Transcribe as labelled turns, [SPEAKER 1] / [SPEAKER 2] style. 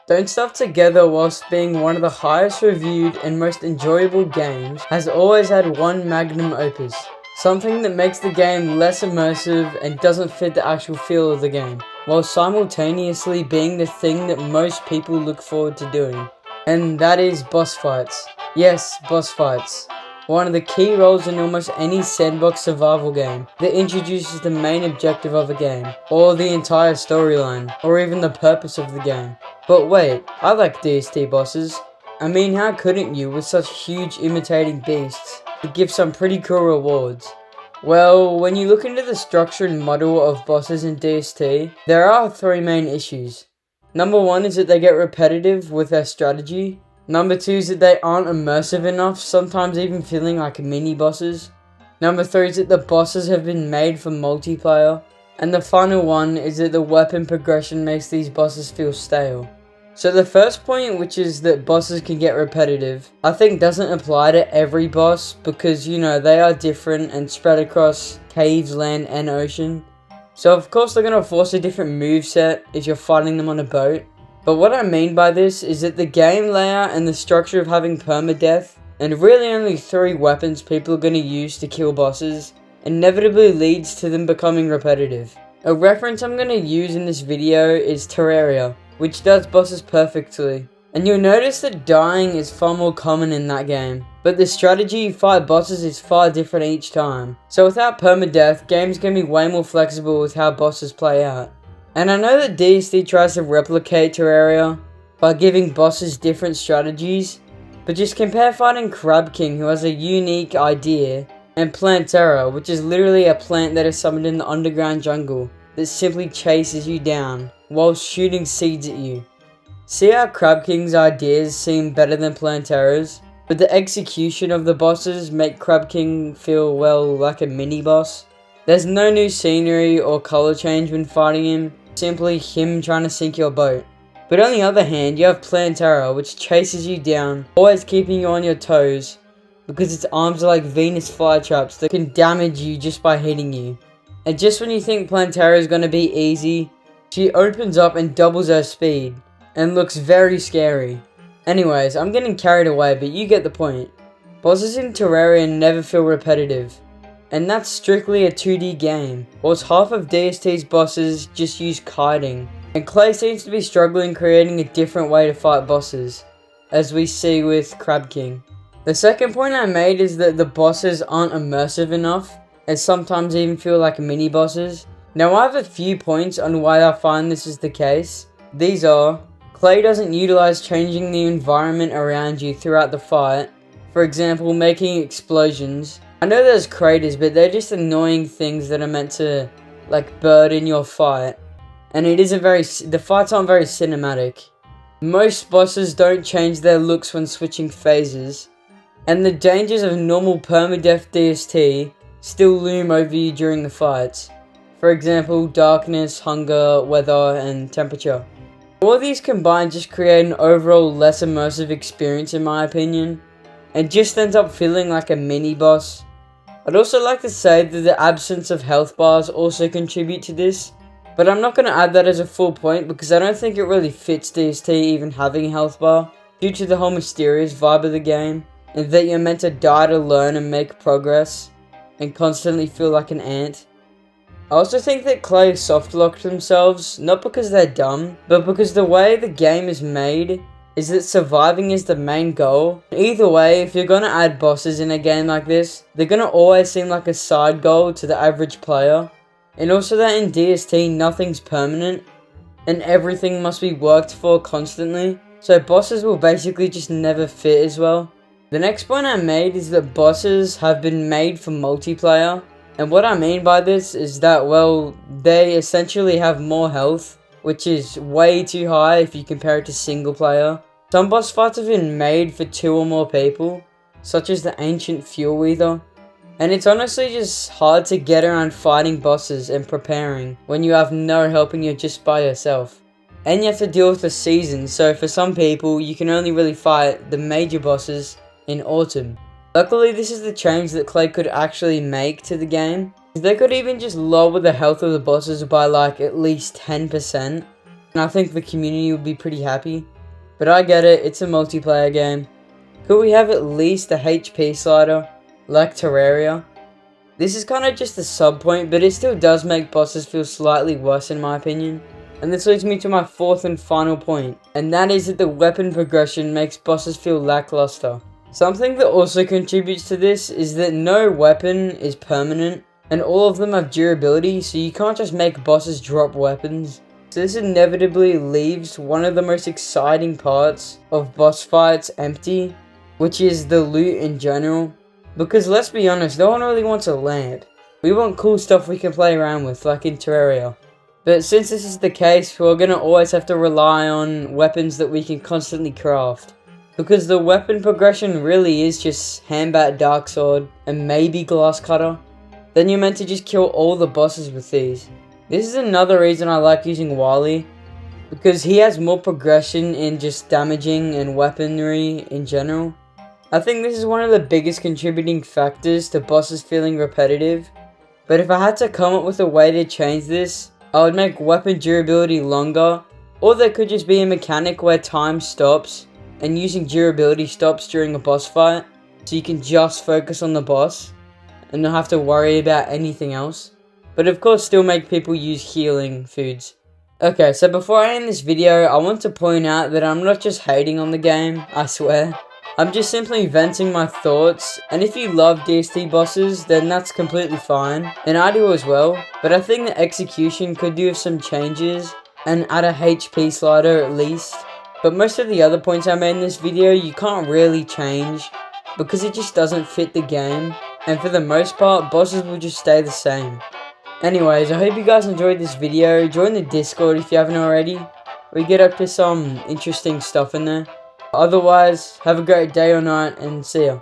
[SPEAKER 1] Don't Starve Together, whilst being one of the highest reviewed and most enjoyable games, has always had one magnum opus. Something that makes the game less immersive and doesn't fit the actual feel of the game, while simultaneously being the thing that most people look forward to doing. And that is boss fights. Yes, boss fights. One of the key roles in almost any sandbox survival game that introduces the main objective of a game, or the entire storyline, or even the purpose of the game. But wait, I like DST bosses. I mean, how couldn't you with such huge imitating beasts that give some pretty cool rewards? Well, when you look into the structure and model of bosses in DST, there are three main issues. Number one is that they get repetitive with their strategy. Number two is that they aren't immersive enough, sometimes even feeling like mini bosses. Number three is that the bosses have been made for multiplayer. And the final one is that the weapon progression makes these bosses feel stale. So the first point, which is that bosses can get repetitive, I think doesn't apply to every boss because, they are different and spread across caves, land, and ocean. So of course they're going to force a different moveset if you're fighting them on a boat. But what I mean by this is that the game layout and the structure of having permadeath, and really only 3 weapons people are going to use to kill bosses, inevitably leads to them becoming repetitive. A reference I'm going to use in this video is Terraria, which does bosses perfectly. And you'll notice that dying is far more common in that game, but the strategy you fight bosses is far different each time. So without permadeath, games can be way more flexible with how bosses play out. And I know that DST tries to replicate Terraria by giving bosses different strategies, but just compare fighting Crab King, who has a unique idea, and Plantera, which is literally a plant that is summoned in the underground jungle that simply chases you down while shooting seeds at you. See how Crab King's ideas seem better than Plantera's, but the execution of the bosses make Crab King feel, well, like a mini-boss. There's no new scenery or color change when fighting him, simply him trying to sink your boat. But on the other hand, you have Plantera, which chases you down, always keeping you on your toes, because its arms are like Venus flytraps that can damage you just by hitting you. And just when you think Plantera is going to be easy, she opens up and doubles her speed, and looks very scary. Anyways, I'm getting carried away, but you get the point. Bosses in Terraria never feel repetitive, and that's strictly a 2D game, whilst half of DST's bosses just use kiting, and Clay seems to be struggling creating a different way to fight bosses, as we see with Crab King. The second point I made is that the bosses aren't immersive enough, and sometimes even feel like mini bosses. Now I have a few points on why I find this is the case. These are: Clay doesn't utilize changing the environment around you throughout the fight, for example making explosions. I know there's craters, but they're just annoying things that are meant to burden your fight, and the fights aren't very cinematic. Most bosses don't change their looks when switching phases, and the dangers of normal permadeath DST still loom over you during the fights. For example, darkness, hunger, weather, and temperature. All of these combined just create an overall less immersive experience in my opinion, and just ends up feeling like a mini boss. I'd also like to say that the absence of health bars also contribute to this, but I'm not going to add that as a full point because I don't think it really fits DST even having a health bar, due to the whole mysterious vibe of the game, and that you're meant to die to learn and make progress, and constantly feel like an ant. I also think that Clay softlocked themselves, not because they're dumb, but because the way the game is made is that surviving is the main goal. Either way, if you're gonna add bosses in a game like this, they're gonna always seem like a side goal to the average player. And also that in DST nothing's permanent, and everything must be worked for constantly, so bosses will basically just never fit as well. The next point I made is that bosses have been made for multiplayer. And what I mean by this is that, well, they essentially have more health, which is way too high if you compare it to single player. Some boss fights have been made for 2 or more people, such as the Ancient Fuel Weather. And it's honestly just hard to get around fighting bosses and preparing when you have no help and you're just by yourself. And you have to deal with the seasons, so for some people you can only really fight the major bosses in autumn. Luckily, this is the change that Clay could actually make to the game. They could even just lower the health of the bosses by at least 10%, and I think the community would be pretty happy. But I get it, it's a multiplayer game. Could we have at least a HP slider, like Terraria? This is kind of just a sub point, but it still does make bosses feel slightly worse in my opinion. And this leads me to my fourth and final point, and that is that the weapon progression makes bosses feel lackluster. Something that also contributes to this is that no weapon is permanent, and all of them have durability, so you can't just make bosses drop weapons. So this inevitably leaves one of the most exciting parts of boss fights empty, which is the loot in general. Because let's be honest, no one really wants a lamp. We want cool stuff we can play around with, like in Terraria. But since this is the case, we're gonna always have to rely on weapons that we can constantly craft. Because the weapon progression really is just handbat, dark sword, and maybe glass cutter. Then you're meant to just kill all the bosses with these. This is another reason I like using Wally, because he has more progression in just damaging and weaponry in general. I think this is one of the biggest contributing factors to bosses feeling repetitive, but if I had to come up with a way to change this, I would make weapon durability longer, or there could just be a mechanic where time stops, and using durability stops during a boss fight, so you can just focus on the boss, and not have to worry about anything else. But of course still make people use healing foods. Okay, so before I end this video, I want to point out that I'm not just hating on the game, I swear. I'm just simply venting my thoughts, and if you love DST bosses, then that's completely fine, and I do as well, but I think the execution could do with some changes, and add a HP slider at least. But most of the other points I made in this video, you can't really change, because it just doesn't fit the game, and for the most part, bosses will just stay the same. Anyways, I hope you guys enjoyed this video. Join the Discord if you haven't already. We get up to some interesting stuff in there. Otherwise, have a great day or night, and see ya.